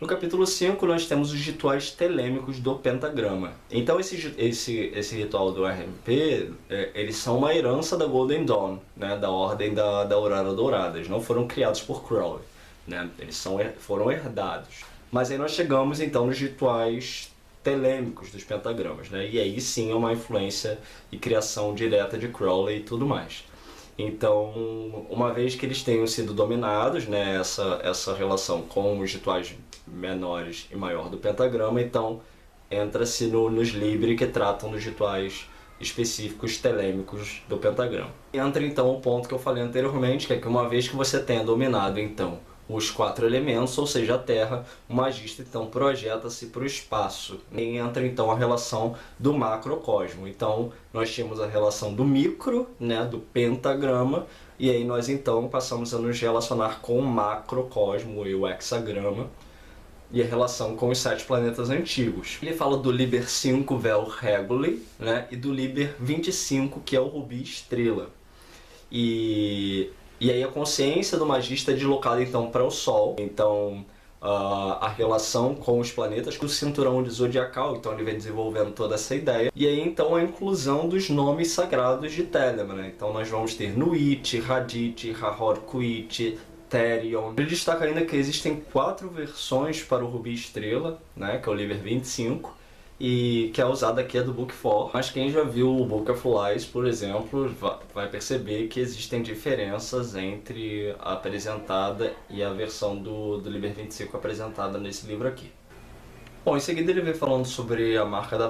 No capítulo 5 nós temos os rituais telêmicos do pentagrama. Então esse ritual do RMP, eles são uma herança da Golden Dawn, né, da Ordem da Aurora Dourada. Eles não foram criados por Crowley, né, eles foram herdados. Mas aí nós chegamos então nos rituais telêmicos dos pentagramas, né, e aí sim é uma influência e criação direta de Crowley e tudo mais. Então, uma vez que eles tenham sido dominados, né, essa relação com os rituais menores e maior do pentagrama, então entra-se nos Liber, que tratam dos rituais específicos telêmicos do pentagrama. Entra então o ponto que eu falei anteriormente, que é que uma vez que você tenha dominado então os 4 elementos, ou seja, a Terra, o magista então projeta-se para o espaço. E entra então a relação do macrocosmo. Então nós tínhamos a relação do micro, né, do pentagrama, e aí nós então passamos a nos relacionar com o macrocosmo e o hexagrama, e a relação com os 7 planetas antigos. Ele fala do Liber 5 Vel Reguli, né, e do Liber 25, que é o Rubi Estrela. E aí a consciência do magista é deslocada então para o Sol. Então a relação com os planetas, com o cinturão de zodiacal, então ele vem desenvolvendo toda essa ideia. E aí então a inclusão dos nomes sagrados de Telemann, né? Então nós vamos ter Nuit, Hadit, Hahor-Kuit, Therion. Ele destaca ainda que existem 4 versões para o Rubi Estrela, né? Que é o Liber 25. E que é usada aqui é do Book 4, mas quem já viu o Book of Lies, por exemplo, vai perceber que existem diferenças entre a apresentada e a versão do Liber 25 apresentada nesse livro aqui. Bom, em seguida ele vem falando sobre a marca da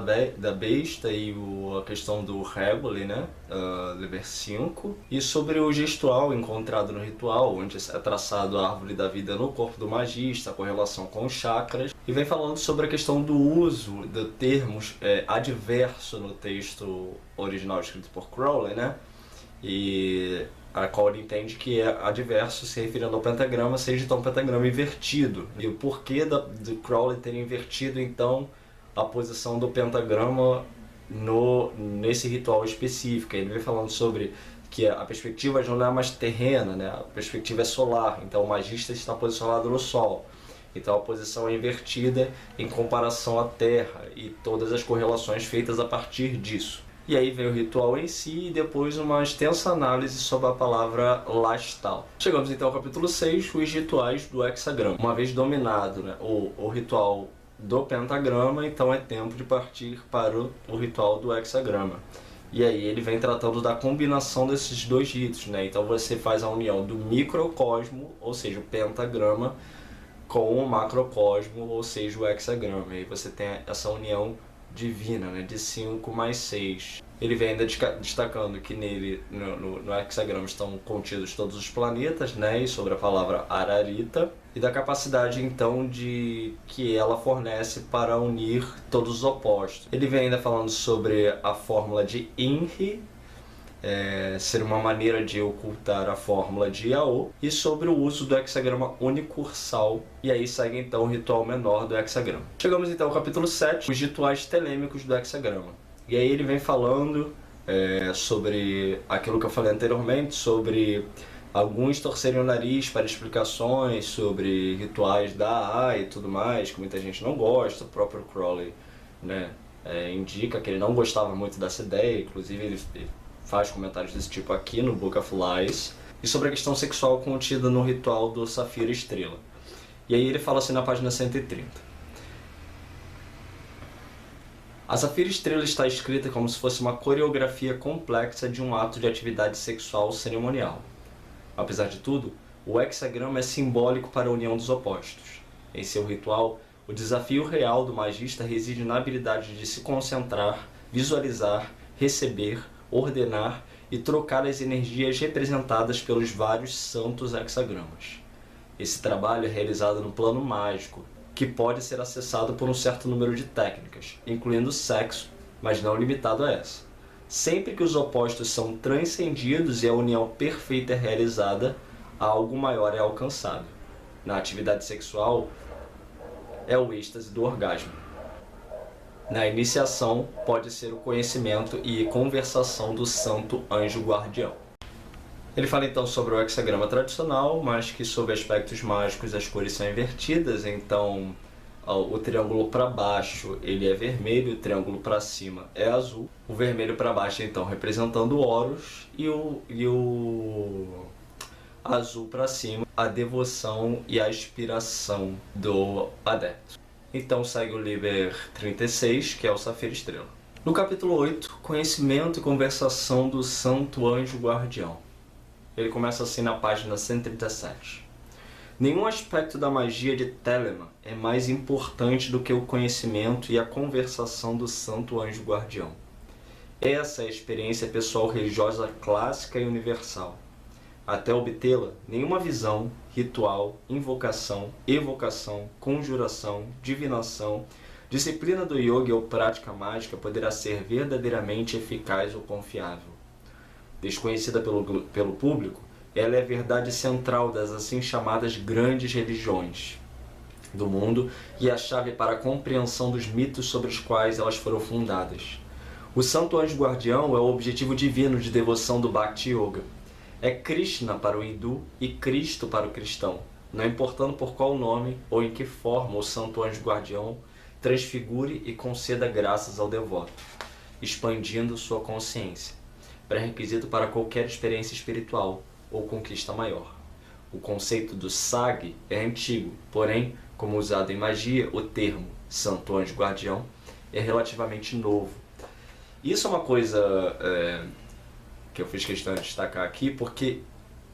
besta e a questão do Reguli, né, Liber 5, e sobre o gestual encontrado no ritual, onde é traçado a árvore da vida no corpo do magista, a correlação com os chakras, e vem falando sobre a questão do uso de termos adverso no texto original escrito por Crowley, né, e a qual ele entende que é adverso se referindo ao pentagrama, seja então um pentagrama invertido. E o porquê de Crowley ter invertido então a posição do pentagrama nesse ritual específico. Ele vem falando sobre que a perspectiva já não é mais terrena, né? A perspectiva é solar, então o magista está posicionado no Sol. Então a posição é invertida em comparação à Terra e todas as correlações feitas a partir disso. E aí vem o ritual em si e depois uma extensa análise sobre a palavra Lastal. Chegamos então ao capítulo 6, os rituais do hexagrama. Uma vez dominado, né, o ritual do pentagrama, então é tempo de partir para o ritual do hexagrama. E aí ele vem tratando da combinação desses 2 ritos, né? Então você faz a união do microcosmo, ou seja, o pentagrama, com o macrocosmo, ou seja, o hexagrama. E aí você tem essa união divina, né, de 5 mais 6. Ele vem ainda destacando que nele, no hexagrama, estão contidos todos os planetas, né, e sobre a palavra Ararita, e da capacidade então que ela fornece para unir todos os opostos. Ele vem ainda falando sobre a fórmula de Inri, ser uma maneira de ocultar a fórmula de Yaô, e sobre o uso do hexagrama unicursal, e aí segue então o ritual menor do hexagrama. Chegamos então ao capítulo 7, os rituais telêmicos do hexagrama. E aí ele vem falando sobre aquilo que eu falei anteriormente, sobre alguns torcerem o nariz para explicações sobre rituais da AA e tudo mais, que muita gente não gosta. O próprio Crowley, né, indica que ele não gostava muito dessa ideia, inclusive ele faz comentários desse tipo aqui no Book of Lies, e sobre a questão sexual contida no ritual do Safira Estrela. E aí ele fala assim na página 130. A Safira Estrela está escrita como se fosse uma coreografia complexa de um ato de atividade sexual cerimonial. Apesar de tudo, o hexagrama é simbólico para a união dos opostos. Em seu ritual, o desafio real do magista reside na habilidade de se concentrar, visualizar, receber, ordenar e trocar as energias representadas pelos vários santos hexagramas. Esse trabalho é realizado no plano mágico, que pode ser acessado por um certo número de técnicas, incluindo sexo, mas não limitado a essa. Sempre que os opostos são transcendidos e a união perfeita é realizada, algo maior é alcançado. Na atividade sexual, é o êxtase do orgasmo. Na iniciação, pode ser o conhecimento e conversação do santo anjo guardião. Ele fala então sobre o hexagrama tradicional, mas que sob aspectos mágicos as cores são invertidas, então o triângulo para baixo ele é vermelho, o triângulo para cima é azul. O vermelho para baixo então representando Horus e o azul para cima a devoção e a inspiração do adepto. Então segue o Liber 36, que é o Safira Estrela. No capítulo 8, conhecimento e conversação do Santo Anjo Guardião. Ele começa assim na página 137. Nenhum aspecto da magia de Telema é mais importante do que o conhecimento e a conversação do Santo Anjo Guardião. Essa é a experiência pessoal religiosa clássica e universal. Até obtê-la, nenhuma visão, ritual, invocação, evocação, conjuração, divinação, disciplina do yoga ou prática mágica poderá ser verdadeiramente eficaz ou confiável. Desconhecida pelo público, ela é a verdade central das assim chamadas grandes religiões do mundo e a chave para a compreensão dos mitos sobre os quais elas foram fundadas. O Santo Anjo Guardião é o objetivo divino de devoção do Bhakti Yoga. É Krishna para o hindu e Cristo para o cristão, não importando por qual nome ou em que forma o Santo Anjo Guardião transfigure e conceda graças ao devoto, expandindo sua consciência, pré-requisito para qualquer experiência espiritual ou conquista maior. O conceito do SAG é antigo, porém, como usado em magia, o termo Santo Anjo Guardião é relativamente novo. Isso é uma coisa que eu fiz questão de destacar aqui, porque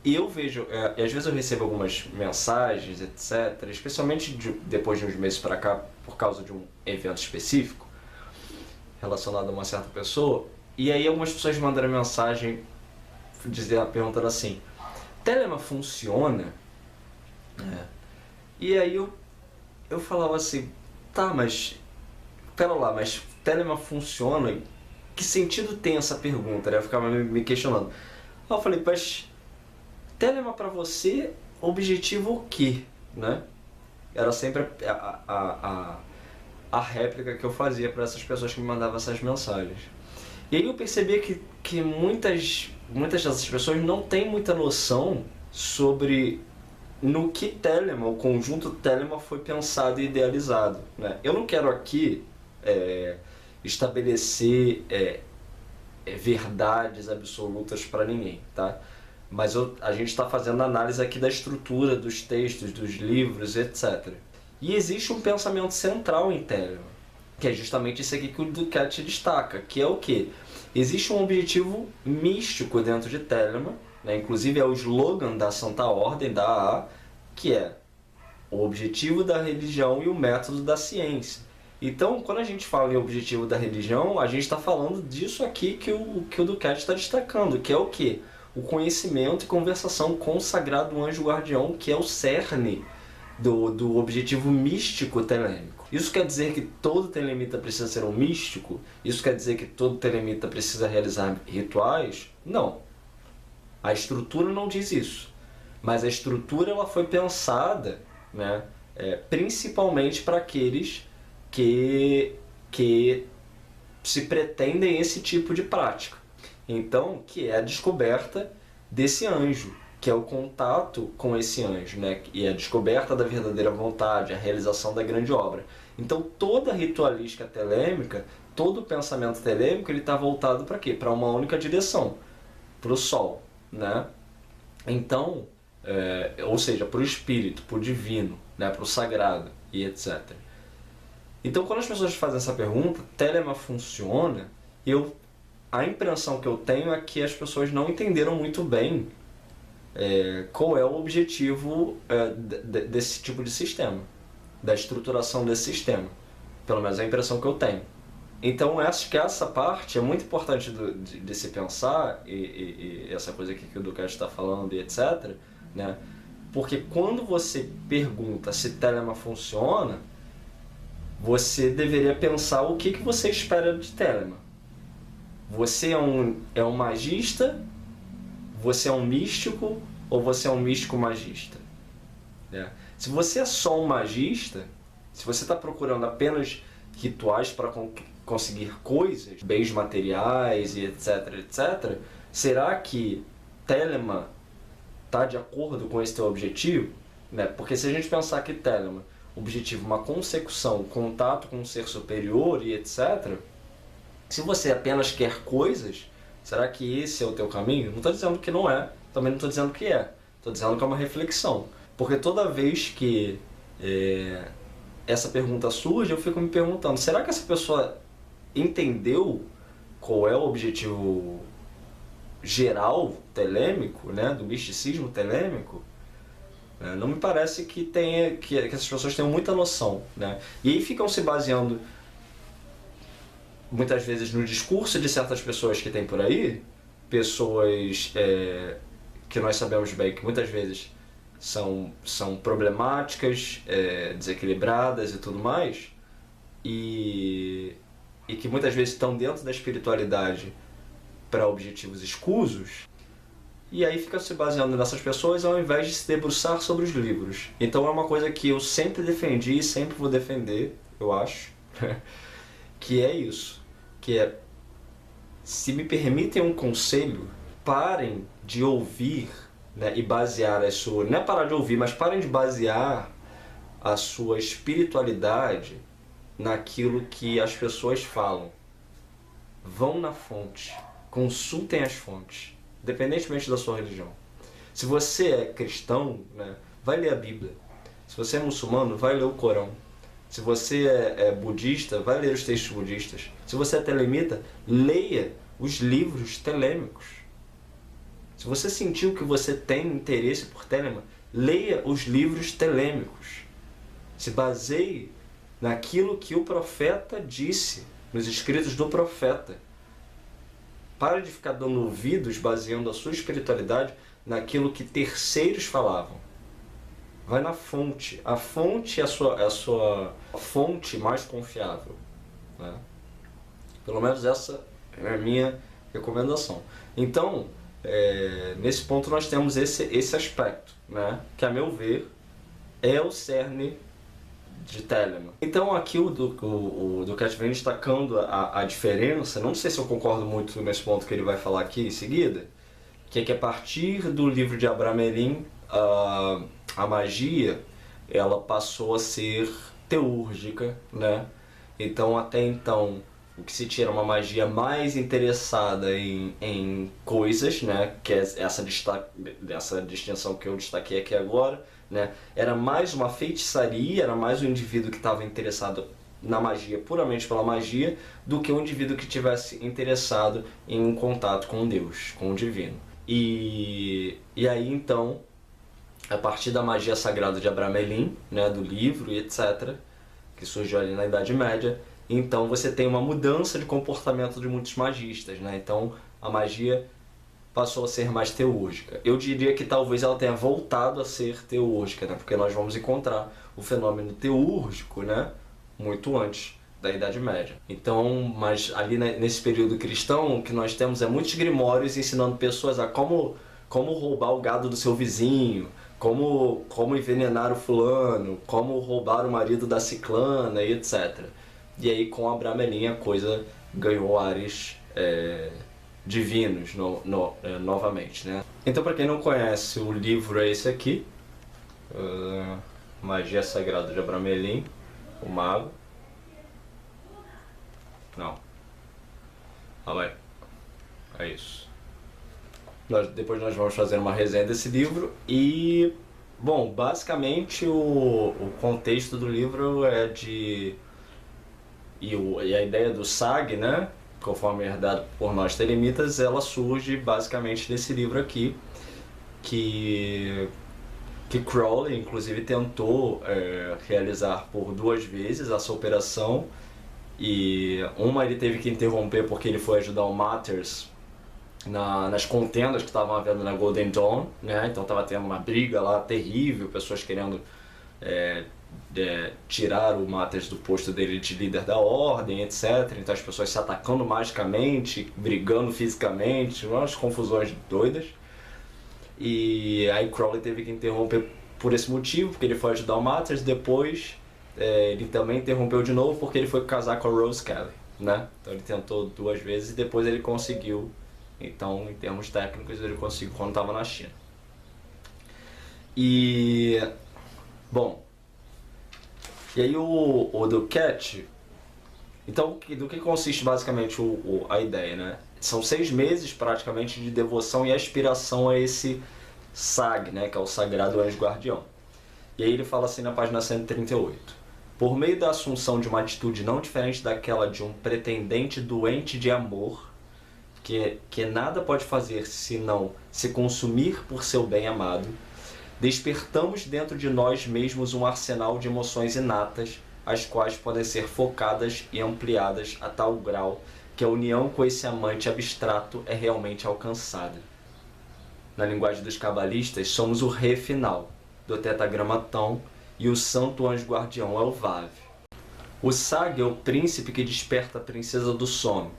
eu vejo, às vezes eu recebo algumas mensagens, etc., especialmente depois de uns meses para cá, por causa de um evento específico relacionado a uma certa pessoa, e aí algumas pessoas mandaram mensagem perguntando assim: Telema funciona? E aí eu falava assim, tá, mas pera lá, mas Telema funciona? Que sentido tem essa pergunta? Eu ficava me questionando. Aí eu falei, mas Telema para você, objetivo o quê? Né? Era sempre a réplica que eu fazia para essas pessoas que me mandavam essas mensagens. E aí eu percebi que muitas dessas pessoas não têm muita noção sobre no que Telema, o conjunto Telema foi pensado e idealizado. Né? Eu não quero aqui estabelecer verdades absolutas para ninguém, tá? Mas a gente está fazendo análise aqui da estrutura dos textos, dos livros, etc. E existe um pensamento central em Telema, que é justamente esse aqui que o Duquette destaca, que é o quê? Existe um objetivo místico dentro de Telema, né? Inclusive é o slogan da Santa Ordem, da AA, que é o objetivo da religião e o método da ciência. Então, quando a gente fala em objetivo da religião, a gente está falando disso aqui que o Duquette está destacando, que é o quê? O conhecimento e conversação com o sagrado anjo guardião, que é o cerne do objetivo místico telêmico. Isso quer dizer que todo telemita precisa ser um místico? Isso quer dizer que todo telemita precisa realizar rituais? Não. A estrutura não diz isso. Mas a estrutura ela foi pensada, né, principalmente para aqueles que se pretendem esse tipo de prática. Então, que é a descoberta desse anjo, que é o contato com esse anjo, né? E a descoberta da verdadeira vontade, a realização da grande obra. Então, toda a ritualística telêmica, todo o pensamento telêmico, ele está voltado para quê? Para uma única direção, para o Sol, né? Então, ou seja, para o Espírito, para o Divino, né? Para o Sagrado e etc. Então, quando as pessoas fazem essa pergunta, Telema funciona? A impressão que eu tenho é que as pessoas não entenderam muito bem qual é o objetivo desse tipo de sistema, da estruturação desse sistema. Pelo menos é a impressão que eu tenho. Então, acho que essa parte é muito importante de se pensar, e essa coisa aqui que o Duquette está falando e etc., né? Porque quando você pergunta se Telema funciona, você deveria pensar o que você espera de Telema. Você é um magista, você é um místico ou você é um místico magista? Se você é só um magista, se você está procurando apenas rituais para conseguir coisas, bens materiais e etc, etc, será que Telema tá de acordo com esse teu objetivo, né? Porque se a gente pensar que Telemann, objetivo, uma consecução, contato com um ser superior e etc., se você apenas quer coisas, será que esse é o teu caminho? Não estou dizendo que não é, também não estou dizendo que é. Estou dizendo que é uma reflexão. Porque toda vez que essa pergunta surge, eu fico me perguntando, será que essa pessoa entendeu qual é o objetivo geral telêmico, né, do misticismo telêmico? Não me parece que essas pessoas tenham muita noção, né? E aí ficam se baseando muitas vezes no discurso de certas pessoas que tem por aí, pessoas que nós sabemos bem que muitas vezes são problemáticas, desequilibradas e tudo mais, e que muitas vezes estão dentro da espiritualidade para objetivos escusos, e aí fica se baseando nessas pessoas ao invés de se debruçar sobre os livros. Então é uma coisa que eu sempre defendi e sempre vou defender, eu acho, que é isso, que é, se me permitem um conselho, parem de ouvir, né, e basear a sua, não é parar de ouvir, mas parem de basear a sua espiritualidade naquilo que as pessoas falam. Vão na fonte, consultem as fontes, independentemente da sua religião. Se você é cristão, né, vai ler a Bíblia. Se você é muçulmano, vai ler o Corão. Se você é budista, vai ler os textos budistas. Se você é telemita, leia os livros telêmicos. Se você sentiu que você tem interesse por Telemann, leia os livros telêmicos. Se baseie naquilo que o profeta disse, nos escritos do profeta. Pare de ficar dando ouvidos, baseando a sua espiritualidade naquilo que terceiros falavam. Vai na fonte. A fonte é a sua fonte mais confiável, né? Pelo menos essa é a minha recomendação. Então, nesse ponto nós temos esse aspecto, né? Que, a meu ver, é o cerne de Telemann. Então aqui o Duquette vem destacando a diferença, não sei se eu concordo muito nesse ponto que ele vai falar aqui em seguida, que é que a partir do livro de Abraham Elin, a magia ela passou a ser teúrgica, né? Então até então o que se tinha era uma magia mais interessada em coisas, né? Que é essa distinção que eu destaquei aqui agora, né? Era mais uma feitiçaria, era mais um indivíduo que estava interessado na magia, puramente pela magia, do que um indivíduo que tivesse interessado em um contato com Deus, com o divino. E aí então, a partir da magia sagrada de Abraham Elin, né, do livro e etc., que surgiu ali na Idade Média, então você tem uma mudança de comportamento de muitos magistas, né? Então a magia passou a ser mais teúrgica. Eu diria que talvez ela tenha voltado a ser teúrgica, né? Porque nós vamos encontrar o fenômeno teúrgico, né, muito antes da Idade Média. Então, mas ali nesse período cristão, o que nós temos é muitos grimórios ensinando pessoas a como roubar o gado do seu vizinho, como envenenar o fulano, como roubar o marido da ciclana e etc. E aí com Abraham Elin a coisa ganhou ares divinos novamente, né? Então, para quem não conhece, o livro é esse aqui, Magia Sagrada de Abraham Elin, o Mago. Não. É isso. Depois nós vamos fazer uma resenha desse livro e, bom, basicamente o contexto do livro é e a ideia do SAG, né, conforme herdado por nós telemitas, ela surge basicamente desse livro aqui, que Crowley, inclusive, tentou realizar por 2 vezes essa operação, e uma ele teve que interromper porque ele foi ajudar o Matters nas contendas que estavam havendo na Golden Dawn, né? Então estava tendo uma briga lá terrível, pessoas querendo tirar o Matters do posto dele de líder da ordem, etc. Então as pessoas se atacando magicamente, brigando fisicamente, umas confusões doidas. E aí Crowley teve que interromper por esse motivo, porque ele foi ajudar o Matters. Depois ele também interrompeu de novo porque ele foi casar com a Rose Kelly, né? Então ele tentou 2 vezes e depois ele conseguiu. Então, em termos técnicos, ele conseguiu quando estava na China. E, bom, e aí o Duquette, então do que consiste basicamente a ideia, né? São 6 meses praticamente de devoção e aspiração a esse SAG, né? Que é o Sagrado Anjo Guardião. E aí ele fala assim na página 138. Por meio da assunção de uma atitude não diferente daquela de um pretendente doente de amor, que nada pode fazer senão se consumir por seu bem amado, despertamos dentro de nós mesmos um arsenal de emoções inatas, as quais podem ser focadas e ampliadas a tal grau que a união com esse amante abstrato é realmente alcançada. Na linguagem dos cabalistas, somos o Ré final, do Tetragramatão, e o Santo Anjo Guardião é o Vav. O Sag é o príncipe que desperta a princesa do sono.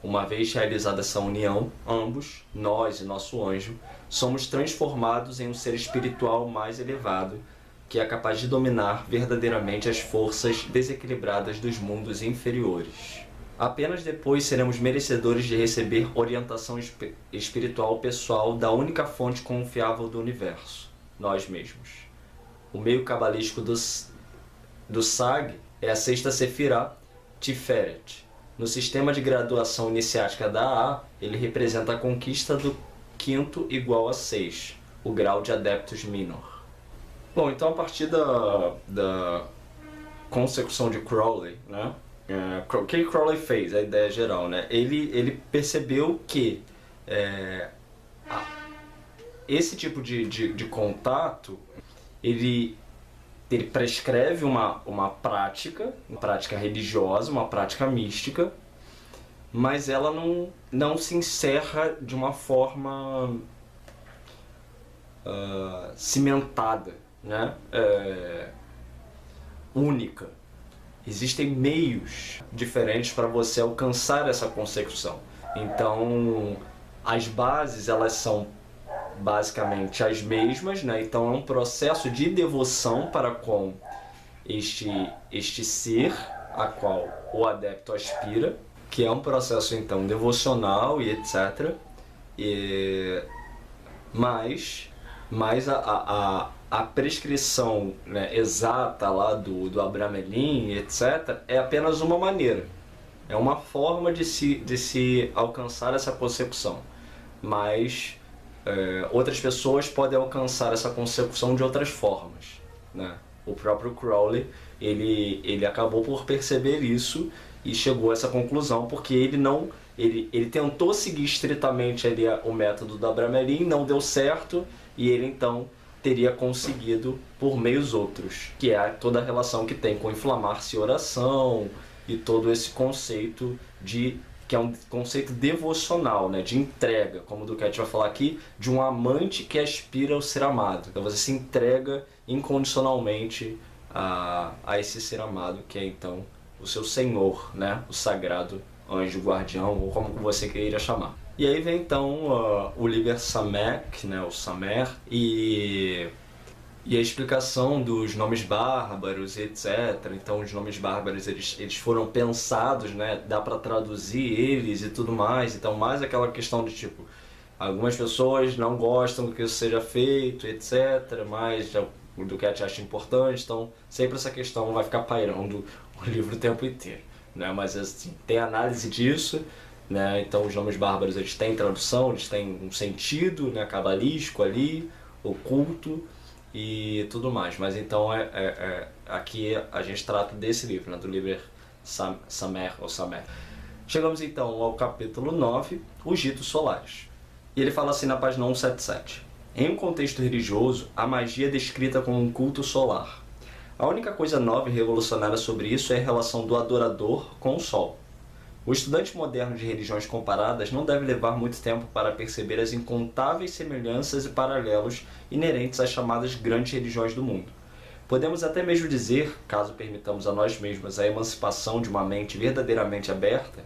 Uma vez realizada essa união, ambos, nós e nosso anjo, somos transformados em um ser espiritual mais elevado, que é capaz de dominar verdadeiramente as forças desequilibradas dos mundos inferiores. Apenas depois seremos merecedores de receber orientação espiritual pessoal da única fonte confiável do universo, nós mesmos. O meio cabalístico do Sag é a sexta Sefirá, Tiferet. No sistema de graduação iniciática da A, ele representa a conquista do quinto igual a 6, o grau de Adeptus Minor. Bom, então a partir da consecução de Crowley, né? O que Crowley fez, a ideia geral, né? Ele percebeu que esse tipo de contato, ele prescreve uma prática religiosa, uma prática mística, mas ela não se encerra de uma forma cimentada, né? Única. Existem meios diferentes para você alcançar essa consecução. Então, as bases, elas são basicamente as mesmas, né? Então é um processo de devoção para com este ser a qual o adepto aspira, que é um processo então devocional e etc. Mas a prescrição, né, exata lá do Abramelin, etc., é apenas uma maneira. É uma forma de se alcançar essa consecução. Mas outras pessoas podem alcançar essa consecução de outras formas, né? O próprio Crowley, ele acabou por perceber isso e chegou a essa conclusão, porque ele tentou seguir estritamente ali o método do Abramelin, não deu certo, e ele então teria conseguido por meios outros, que é toda a relação que tem com inflamar-se e oração, e todo esse conceito que é um conceito devocional, né, de entrega, como o Duquette vai falar aqui, de um amante que aspira ao ser amado. Então você se entrega incondicionalmente a esse ser amado, que é então o seu Senhor, né, o sagrado anjo guardião, ou como você queira chamar. E aí vem então o Liber Samek, né, o Samer, e a explicação dos nomes bárbaros, etc. Então os nomes bárbaros eles foram pensados, né? Dá para traduzir eles e tudo mais. Então mais aquela questão de tipo, algumas pessoas não gostam que isso seja feito, etc. Mas o Duquette acha importante, então sempre essa questão vai ficar pairando o livro o tempo inteiro, né? Mas assim, tem análise disso, né? Então os nomes bárbaros eles têm tradução, eles têm um sentido, né, cabalístico ali, oculto e tudo mais. Mas então aqui a gente trata desse livro, né, do Liber Samer ou Samer. Chegamos então ao capítulo 9, os ritos solares. E ele fala assim na página 177. Em um contexto religioso, a magia é descrita como um culto solar. A única coisa nova e revolucionária sobre isso é a relação do adorador com o sol. O estudante moderno de religiões comparadas não deve levar muito tempo para perceber as incontáveis semelhanças e paralelos inerentes às chamadas grandes religiões do mundo. Podemos até mesmo dizer, caso permitamos a nós mesmos a emancipação de uma mente verdadeiramente aberta,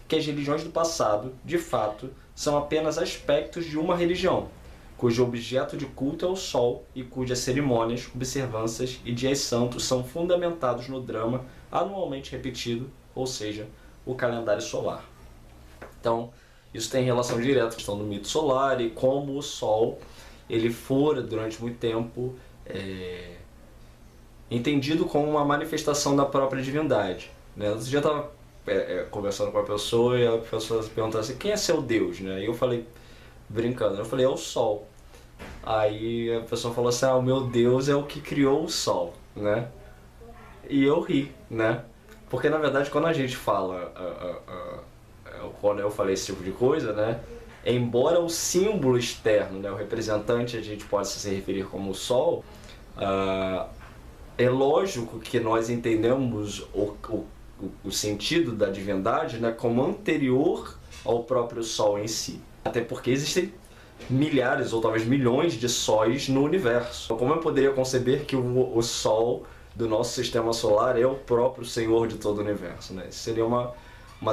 que as religiões do passado, de fato, são apenas aspectos de uma religião, cujo objeto de culto é o sol e cujas cerimônias, observâncias e dias santos são fundamentados no drama anualmente repetido, ou seja, o calendário solar. Então, isso tem relação direta com a questão do mito solar e como o Sol ele fora durante muito tempo entendido como uma manifestação da própria divindade, né? Outro dia eu estava conversando com uma pessoa e a pessoa perguntou assim, quem é seu Deus, né? E eu falei, brincando, eu falei, é o Sol. Aí a pessoa falou assim, o meu Deus é o que criou o Sol, né? E eu ri, né? Porque na verdade quando a gente fala, quando eu falei esse tipo de coisa, né? Embora o símbolo externo, né, o representante, a gente possa se referir como o Sol, é lógico que nós entendemos o sentido da divindade, né, como anterior ao próprio Sol em si. Até porque existem milhares ou talvez milhões de sóis no universo. Como eu poderia conceber que o Sol do nosso sistema solar é o próprio Senhor de todo o universo, né? Isso seria uma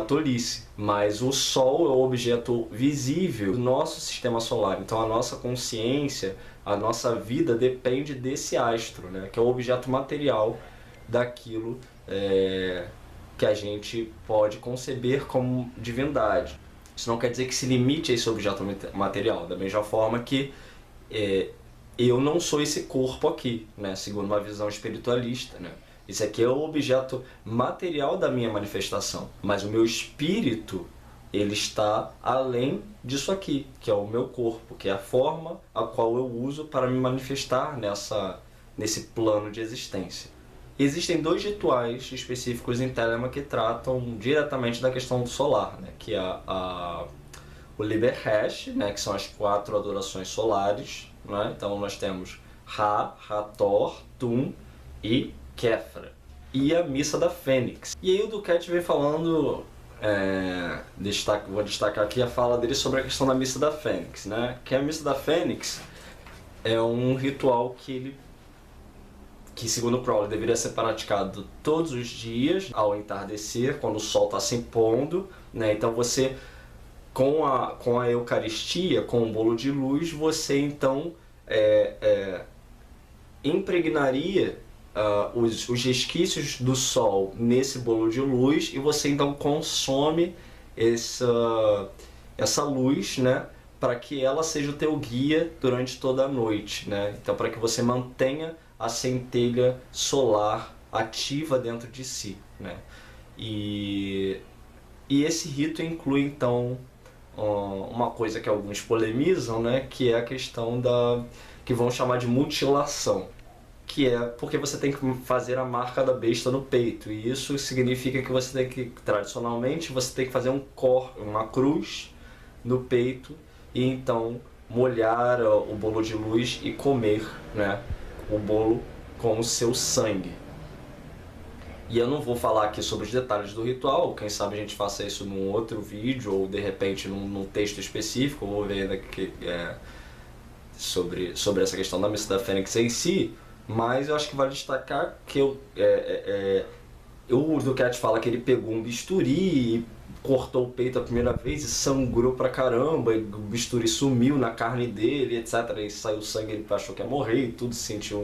tolice. Mas o Sol é o objeto visível do nosso sistema solar. Então a nossa consciência, a nossa vida depende desse astro, né? Que é o objeto material daquilo que a gente pode conceber como divindade. Isso não quer dizer que se limite a esse objeto material, da mesma forma que eu não sou esse corpo aqui, né? Segundo uma visão espiritualista, né? Esse aqui é o objeto material da minha manifestação, mas o meu espírito, ele está além disso aqui, que é o meu corpo, que é a forma a qual eu uso para me manifestar nesse plano de existência. Existem 2 rituais específicos em Telema que tratam diretamente da questão do solar, né? Que é o Liber Hash, né? Que são as 4 adorações solares, né? Então nós temos Ra, Hathor, Tum e Kefra. E a Missa da Fênix. E aí o Duquette vem falando, vou destacar aqui a fala dele sobre a questão da Missa da Fênix, né? Que a Missa da Fênix é um ritual que segundo Crowley deveria ser praticado todos os dias ao entardecer, quando o sol está se pondo, né? Então você, com a Eucaristia, com o bolo de luz, você então impregnaria os resquícios do sol nesse bolo de luz e você então consome essa luz, né? Para que ela seja o teu guia durante toda a noite, né? Então para que você mantenha a centelha solar ativa dentro de si, né? E esse rito inclui então uma coisa que alguns polemizam, né? Que é a questão que vão chamar de mutilação, que é porque você tem que fazer a marca da besta no peito, e isso significa que você tem que, tradicionalmente, você tem que fazer uma cruz no peito e então molhar o bolo de luz e comer, né? O bolo com o seu sangue. E eu não vou falar aqui sobre os detalhes do ritual, quem sabe a gente faça isso num outro vídeo ou de repente num texto específico, eu vou ver aqui, sobre essa questão da Missa da Fênix em si, mas eu acho que vale destacar que o Duquette fala que ele pegou um bisturi e cortou o peito a primeira vez e sangrou pra caramba, e o bisturi sumiu na carne dele, etc. E saiu sangue, ele achou que ia morrer e tudo, se sentiu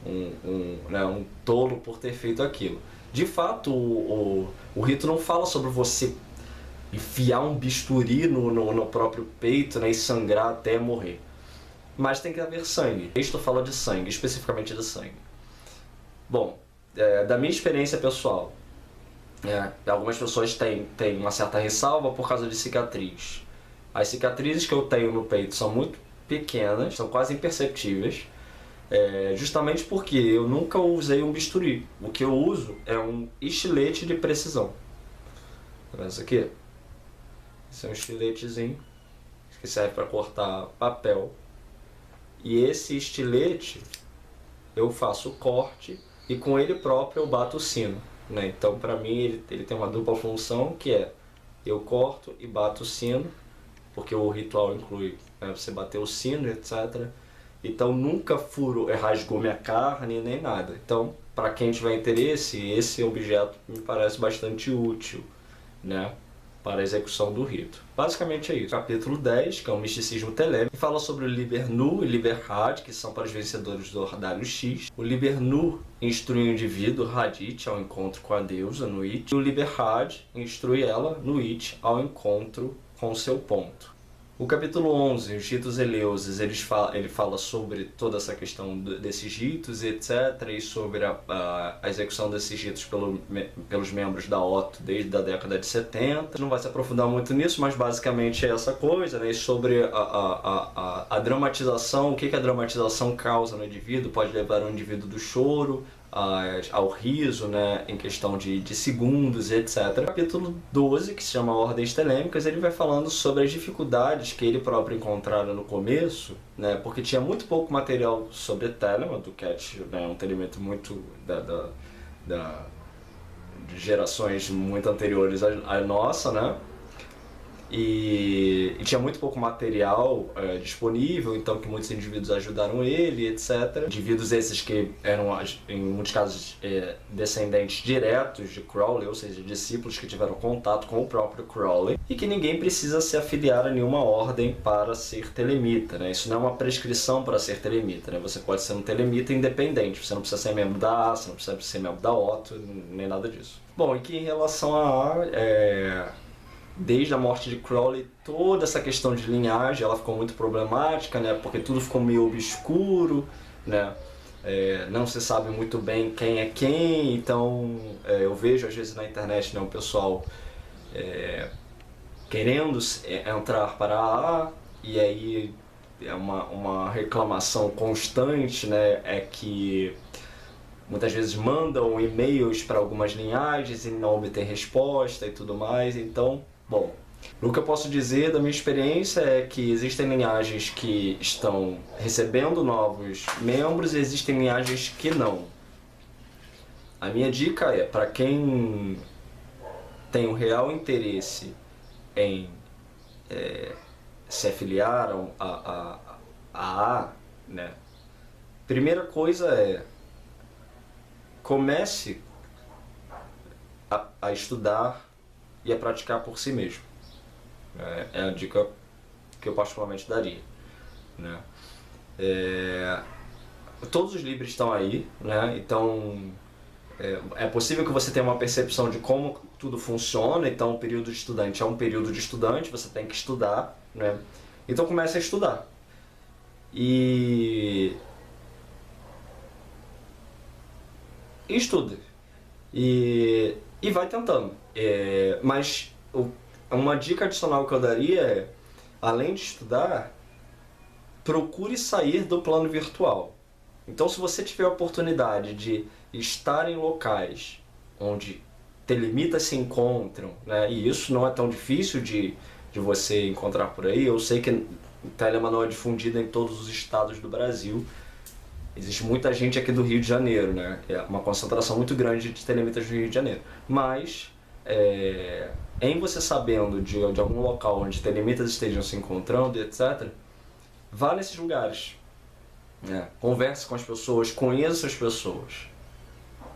um tolo por ter feito aquilo. De fato, o rito não fala sobre você enfiar um bisturi no próprio peito, né, e sangrar até morrer. Mas tem que haver sangue. Isto fala de sangue, especificamente de sangue. Bom, da minha experiência pessoal, algumas pessoas têm uma certa ressalva por causa de cicatriz. As cicatrizes que eu tenho no peito são muito pequenas, são quase imperceptíveis, justamente porque eu nunca usei um bisturi. O que eu uso é um estilete de precisão. Tá vendo isso aqui? Esse é um estiletezinho que serve para cortar papel. E esse estilete eu faço o corte e com ele próprio eu bato o sino, né? Então para mim ele tem uma dupla função, que é eu corto e bato o sino, porque o ritual inclui, né, você bater o sino, etc. Então nunca rasgou minha carne nem nada. Então para quem tiver interesse, esse objeto me parece bastante útil, né, para a execução do rito. Basicamente é isso. Capítulo 10, que é o misticismo telêmico, fala sobre o Liber Nu e Liber Had, que são para os vencedores do Ordário X. O Liber Nu instrui o indivíduo, Hadit, ao encontro com a deusa, no It. E o Liber Had instrui ela, no It, ao encontro com o seu ponto. O capítulo 11, os ritos eleusis, ele fala sobre toda essa questão desses ritos, etc., e sobre a execução desses ritos pelos membros da OTO desde a década de 70. Não vai se aprofundar muito nisso, mas basicamente é essa coisa, né? E sobre a dramatização, o que a dramatização causa no indivíduo, pode levar o indivíduo do choro ao riso, né, em questão de segundos, etc. O capítulo 12, que se chama Ordens Telêmicas, ele vai falando sobre as dificuldades que ele próprio encontrara no começo, né, porque tinha muito pouco material sobre Telema, do Cat, né, um telemento muito de gerações muito anteriores à nossa, né? E tinha muito pouco material disponível, então que muitos indivíduos ajudaram ele, etc. Indivíduos esses que eram, em muitos casos, descendentes diretos de Crowley, ou seja, discípulos que tiveram contato com o próprio Crowley, e que ninguém precisa se afiliar a nenhuma ordem para ser telemita, né? Isso não é uma prescrição para ser telemita, né? Você pode ser um telemita independente, você não precisa ser membro da A, você não precisa ser membro da OTO, nem nada disso. Bom, e que em relação a desde a morte de Crowley, toda essa questão de linhagem ela ficou muito problemática, né? Porque tudo ficou meio obscuro, né? Não se sabe muito bem quem é quem, então eu vejo às vezes na internet, né, o pessoal querendo entrar para a A, e aí é uma reclamação constante, né? É que muitas vezes mandam e-mails para algumas linhagens e não obtêm resposta e tudo mais, então, bom, o que eu posso dizer da minha experiência é que existem linhagens que estão recebendo novos membros e existem linhagens que não. A minha dica é, para quem tem um real interesse em se afiliar a, né? Primeira coisa é, comece a estudar e a praticar por si mesmo. É a dica que eu particularmente daria, né? Todos os livros estão aí, né? Então é possível que você tenha uma percepção de como tudo funciona. Então o período de estudante é um período de estudante, você tem que estudar, né? Então comece a estudar e estude e vai tentando. Mas uma dica adicional que eu daria é, além de estudar, procure sair do plano virtual. Então, se você tiver a oportunidade de estar em locais onde telemitas se encontram, né, e isso não é tão difícil de você encontrar por aí. Eu sei que Telema não é difundida em todos os estados do Brasil. Existe muita gente aqui do Rio de Janeiro, né? É uma concentração muito grande de telemitas do Rio de Janeiro. Mas, em você sabendo de algum local onde telemitas estejam se encontrando, etc., vá nesses lugares. Né? Converse com as pessoas, conheça as pessoas.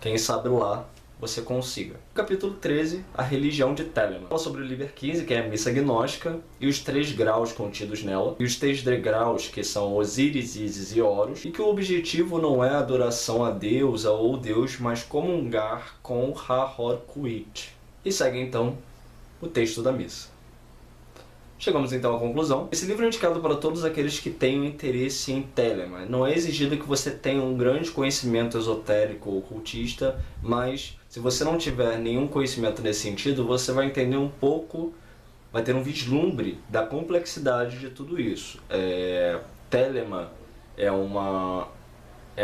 Quem sabe lá você consiga. Capítulo 13, a religião de Telema. Fala sobre o Liber 15, que é a missa gnóstica, e os 3 graus contidos nela, e os 3 graus, que são Osíris, Ísis e Horus, e que o objetivo não é a adoração a deusa ou Deus, mas comungar com Ha-Hor-Kuit. E segue então o texto da missa. Chegamos então à conclusão. Esse livro é indicado para todos aqueles que tenham interesse em Telema. Não é exigido que você tenha um grande conhecimento esotérico ou ocultista, mas se você não tiver nenhum conhecimento nesse sentido, você vai entender um pouco, vai ter um vislumbre da complexidade de tudo isso. Telema é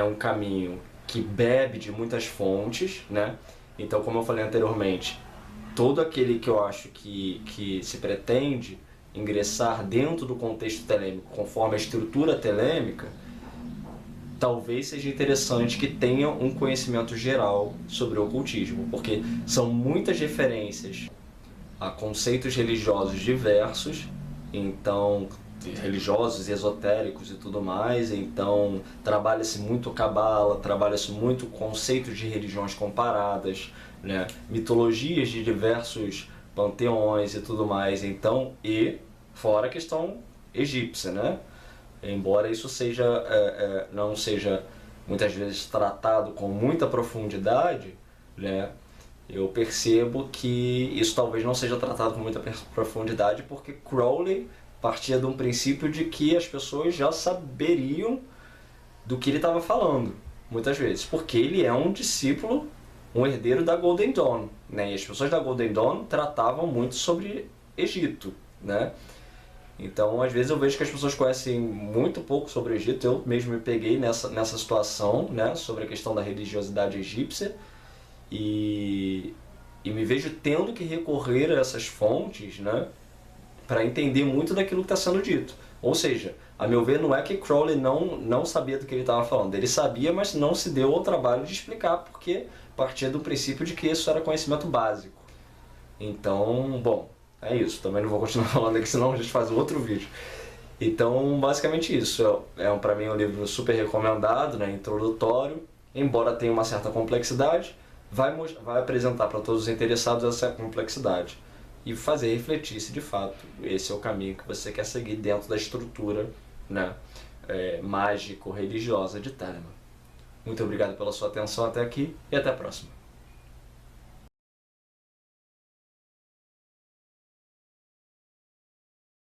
um caminho que bebe de muitas fontes, né? Então, como eu falei anteriormente, todo aquele que eu acho que se pretende ingressar dentro do contexto telêmico, conforme a estrutura telêmica, talvez seja interessante que tenha um conhecimento geral sobre o ocultismo, porque são muitas referências a conceitos religiosos diversos, então religiosos, esotéricos e tudo mais, então trabalha-se muito cabala, trabalha-se muito conceitos de religiões comparadas, né? Mitologias de diversos panteões e tudo mais, então, e fora a questão egípcia, né? Embora isso não seja muitas vezes tratado com muita profundidade, né? Eu percebo que isso talvez não seja tratado com muita profundidade porque Crowley partia de um princípio de que as pessoas já saberiam do que ele estava falando, muitas vezes, porque ele é um discípulo, um herdeiro da Golden Dawn, né? E as pessoas da Golden Dawn tratavam muito sobre Egito, né? Então, às vezes eu vejo que as pessoas conhecem muito pouco sobre o Egito. Eu mesmo me peguei nessa situação, né, sobre a questão da religiosidade egípcia e me vejo tendo que recorrer a essas fontes, né, para entender muito daquilo que está sendo dito. Ou seja, a meu ver, não é que Crowley não sabia do que ele estava falando. Ele sabia, mas não se deu ao trabalho de explicar, porque partia do princípio de que isso era conhecimento básico. Então, bom, é isso. Também não vou continuar falando aqui, senão a gente faz outro vídeo. Então, basicamente isso. Para mim, um livro super recomendado, né, introdutório, embora tenha uma certa complexidade, vai apresentar para todos os interessados essa complexidade e fazer refletir se de fato esse é o caminho que você quer seguir dentro da estrutura, né, mágico-religiosa de Telemann. Muito obrigado pela sua atenção até aqui e até a próxima.